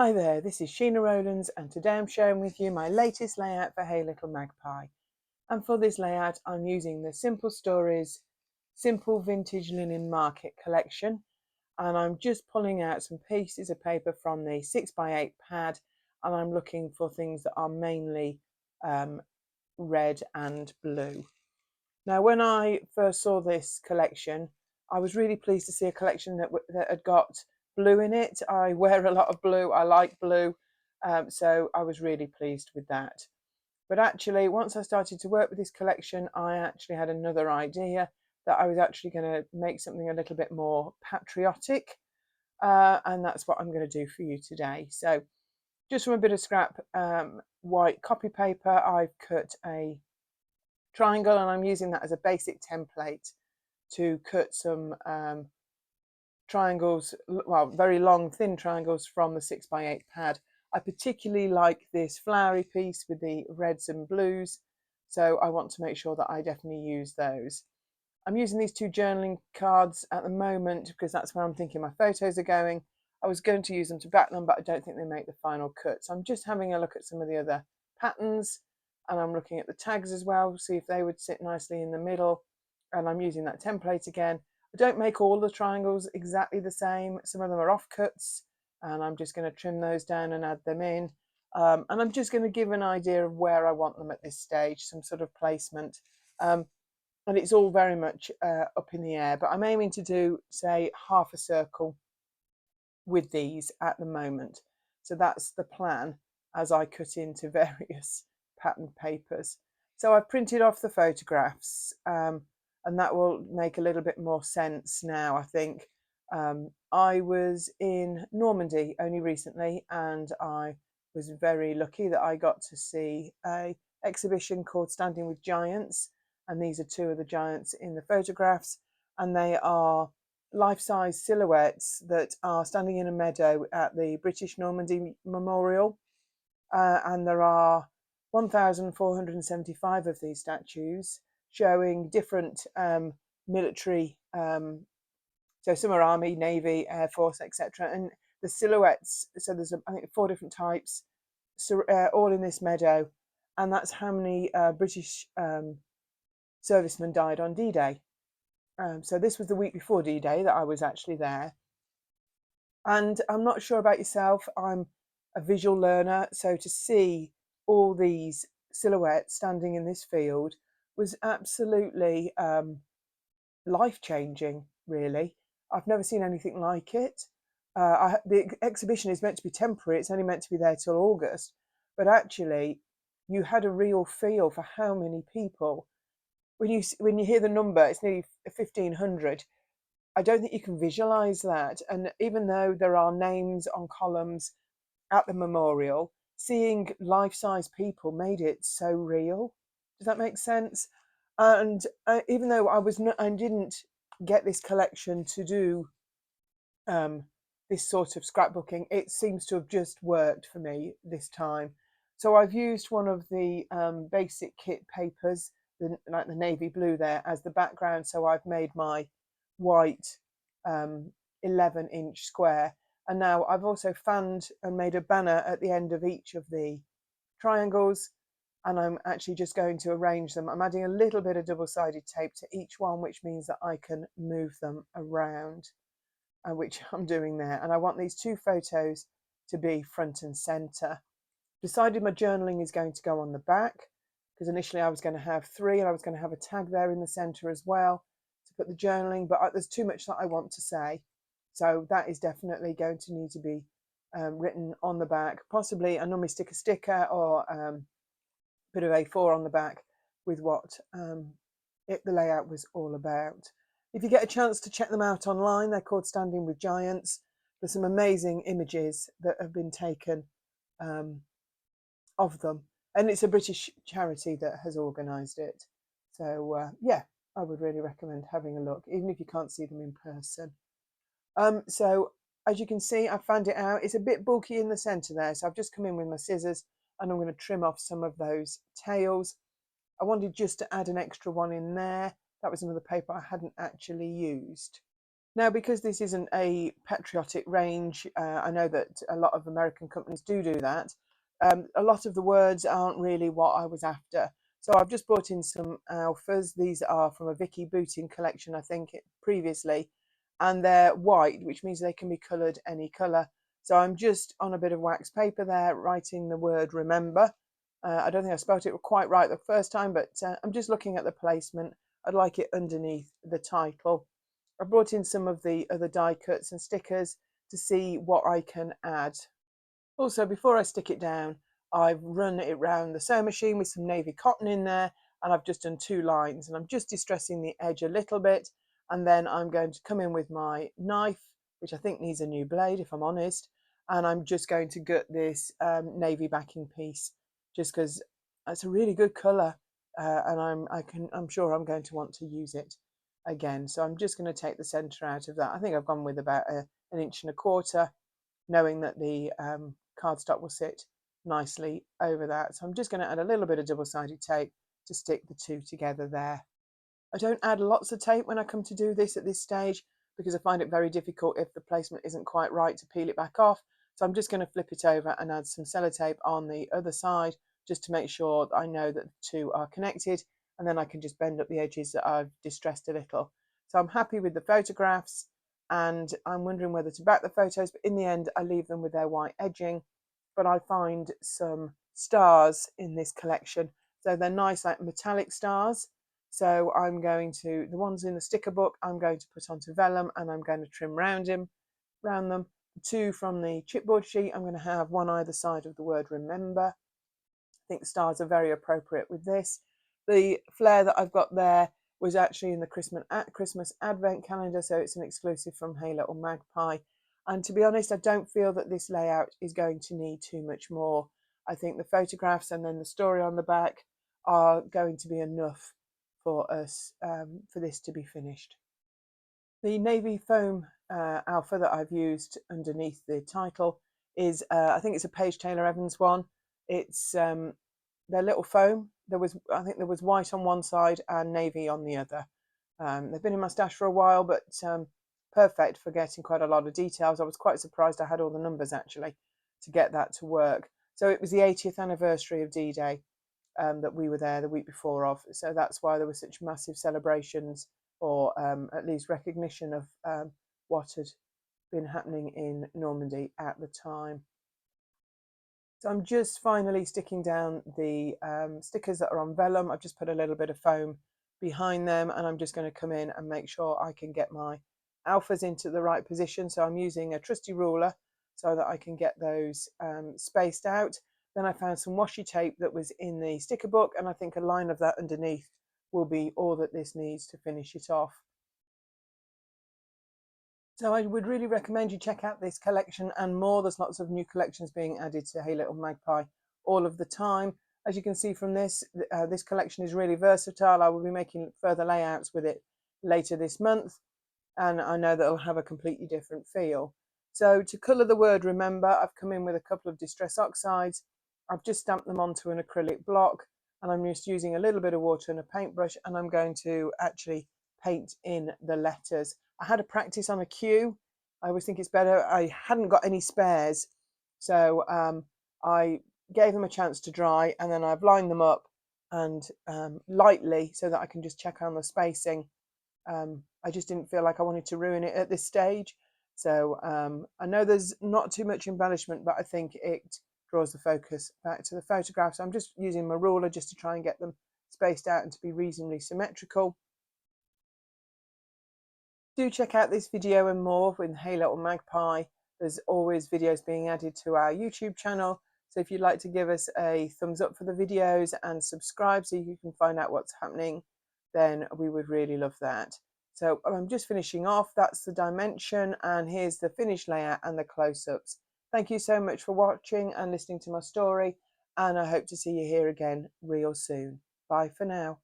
Hi there, this is Sheena Rowlands and today I'm sharing with you my latest layout for Hey Little Magpie. And for this layout I'm using the Simple Stories Simple Vintage Linen Market collection, and I'm just pulling out some pieces of paper from the 6x8 pad, and I'm looking for things that are mainly red and blue. Now when I first saw this collection I was really pleased to see a collection that had got blue in it. I wear a lot of blue, I like blue, so I was really pleased with that. But actually once I started to work with this collection I actually had another idea, that I was actually going to make something a little bit more patriotic, and that's what I'm going to do for you today. So just from a bit of scrap white copy paper I've cut a triangle, and I'm using that as a basic template to cut some triangles, well, very long thin triangles from the 6x8 pad. I particularly like this flowery piece with the reds and blues, so I want to make sure that I definitely use those. I'm using these two journaling cards at the moment because that's where I'm thinking my photos are going. I was going to use them to back them, but I don't think they make the final cut. So I'm just having a look at some of the other patterns, and I'm looking at the tags as well, see if they would sit nicely in the middle. And I'm using that template again. I don't make all the triangles exactly the same. Some of them are offcuts, and I'm just going to trim those down and add them in. And I'm just going to give an idea of where I want them at this stage, some sort of placement. And it's all very much up in the air, but I'm aiming to do, say, half a circle with these at the moment. So that's the plan as I cut into various patterned papers. So I've printed off the photographs, and that will make a little bit more sense now, I think. I was in Normandy only recently, and I was very lucky that I got to see an exhibition called Standing with Giants, and these are two of the giants in the photographs, and they are life-size silhouettes that are standing in a meadow at the British Normandy Memorial, and there are 1,475 of these statues showing different military, so some are Army, Navy, Air Force, etc. And the silhouettes, so there's I think 4 different types, so, all in this meadow, and that's how many British servicemen died on D-Day. So this was the week before D-Day that I was actually there. And I'm not sure about yourself, I'm a visual learner, so to see all these silhouettes standing in this field was absolutely life-changing, really. I've never seen anything like it. The exhibition is meant to be temporary, it's only meant to be there till August, but actually you had a real feel for how many people. When you hear the number, it's nearly 1,500. I don't think you can visualize that. And even though there are names on columns at the memorial, seeing life-size people made it so real. Does that make sense? And even though I didn't get this collection to do this sort of scrapbooking, it seems to have just worked for me this time. So I've used one of the basic kit papers, like the navy blue there, as the background. So I've made my white 11-inch square, and now I've also fanned and made a banner at the end of each of the triangles, and I'm actually just going to arrange them. I'm adding a little bit of double-sided tape to each one, which means that I can move them around, which I'm doing there. And I want these two photos to be front and center. Decided my journaling is going to go on the back, because initially I was going to have 3, and I was going to have a tag there in the center as well to put the journaling, but there's too much that I want to say. So that is definitely going to need to be written on the back. Possibly I normally stick a sticker or a bit of A4 on the back with what the layout was all about. If you get a chance to check them out online, they're called Standing with Giants. There's some amazing images that have been taken of them, and it's a British charity that has organised it. So yeah, I would really recommend having a look, even if you can't see them in person. So as you can see, I fanned it out. It's a bit bulky in the centre there, so I've just come in with my scissors and I'm going to trim off some of those tails. I wanted just to add an extra one in there. That was another paper I hadn't actually used. Now, because this isn't a patriotic range, I know that a lot of American companies do that. A lot of the words aren't really what I was after. So I've just brought in some alphas. These are from a Vicky Booting collection, I think, previously, and they're white, which means they can be coloured any colour. So I'm just on a bit of wax paper there, writing the word remember. I don't think I spelt it quite right the first time, but I'm just looking at the placement. I'd like it underneath the title. I brought in some of the other die cuts and stickers to see what I can add. Also, before I stick it down, I've run it around the sewing machine with some navy cotton in there, and I've just done 2 lines, and I'm just distressing the edge a little bit, and then I'm going to come in with my knife, which I think needs a new blade if I'm honest, and I'm just going to gut this navy backing piece just because it's a really good colour, and I'm sure I'm going to want to use it again. So I'm just going to take the centre out of that. I think I've gone with about an inch and a quarter, knowing that the cardstock will sit nicely over that. So I'm just going to add a little bit of double-sided tape to stick the two together there. I don't add lots of tape when I come to do this at this stage because I find it very difficult if the placement isn't quite right to peel it back off. So I'm just going to flip it over and add some sellotape on the other side just to make sure that I know that the two are connected, and then I can just bend up the edges that I've distressed a little. So I'm happy with the photographs, and I'm wondering whether to back the photos, but in the end I leave them with their white edging. But I find some stars in this collection, so they're nice like metallic stars. So I'm going to, the ones in the sticker book, I'm going to put onto vellum, and I'm going to trim round them. The two from the chipboard sheet, I'm going to have one either side of the word remember. I think the stars are very appropriate with this. The flare that I've got there was actually in the Christmas Advent calendar, so it's an exclusive from Hey Little Magpie. And to be honest, I don't feel that this layout is going to need too much more. I think the photographs and then the story on the back are going to be enough for us for this to be finished. The navy foam alpha that I've used underneath the title is, I think it's a Paige Taylor Evans one. It's their little foam. I think there was white on one side and navy on the other. They've been in my stash for a while, but perfect for getting quite a lot of details. I was quite surprised I had all the numbers actually to get that to work. So it was the 80th anniversary of D-Day that we were there the week before of. So that's why there were such massive celebrations, or at least recognition of what had been happening in Normandy at the time. So I'm just finally sticking down the stickers that are on vellum. I've just put a little bit of foam behind them, and I'm just going to come in and make sure I can get my alphas into the right position. So I'm using a trusty ruler so that I can get those spaced out. Then I found some washi tape that was in the sticker book, and I think a line of that underneath will be all that this needs to finish it off. So I would really recommend you check out this collection and more. There's lots of new collections being added to Hey Little Magpie all of the time. As you can see from this, this collection is really versatile. I will be making further layouts with it later this month, and I know that it'll have a completely different feel. So to colour the word remember, I've come in with a couple of distress oxides. I've just stamped them onto an acrylic block, and I'm just using a little bit of water and a paintbrush, and I'm going to actually paint in the letters. I had a practice on a cue. I always think it's better. I hadn't got any spares, so I gave them a chance to dry, and then I've lined them up and lightly so that I can just check on the spacing. I just didn't feel like I wanted to ruin it at this stage. So I know there's not too much embellishment, but I think it draws the focus back to the photograph. So I'm just using my ruler just to try and get them spaced out and to be reasonably symmetrical. Do check out this video and more with Hey Little Magpie. There's always videos being added to our YouTube channel. So if you'd like to give us a thumbs up for the videos and subscribe so you can find out what's happening, then we would really love that. So I'm just finishing off. That's the dimension, and here's the finished layout and the close-ups. Thank you so much for watching and listening to my story, and I hope to see you here again real soon. Bye for now.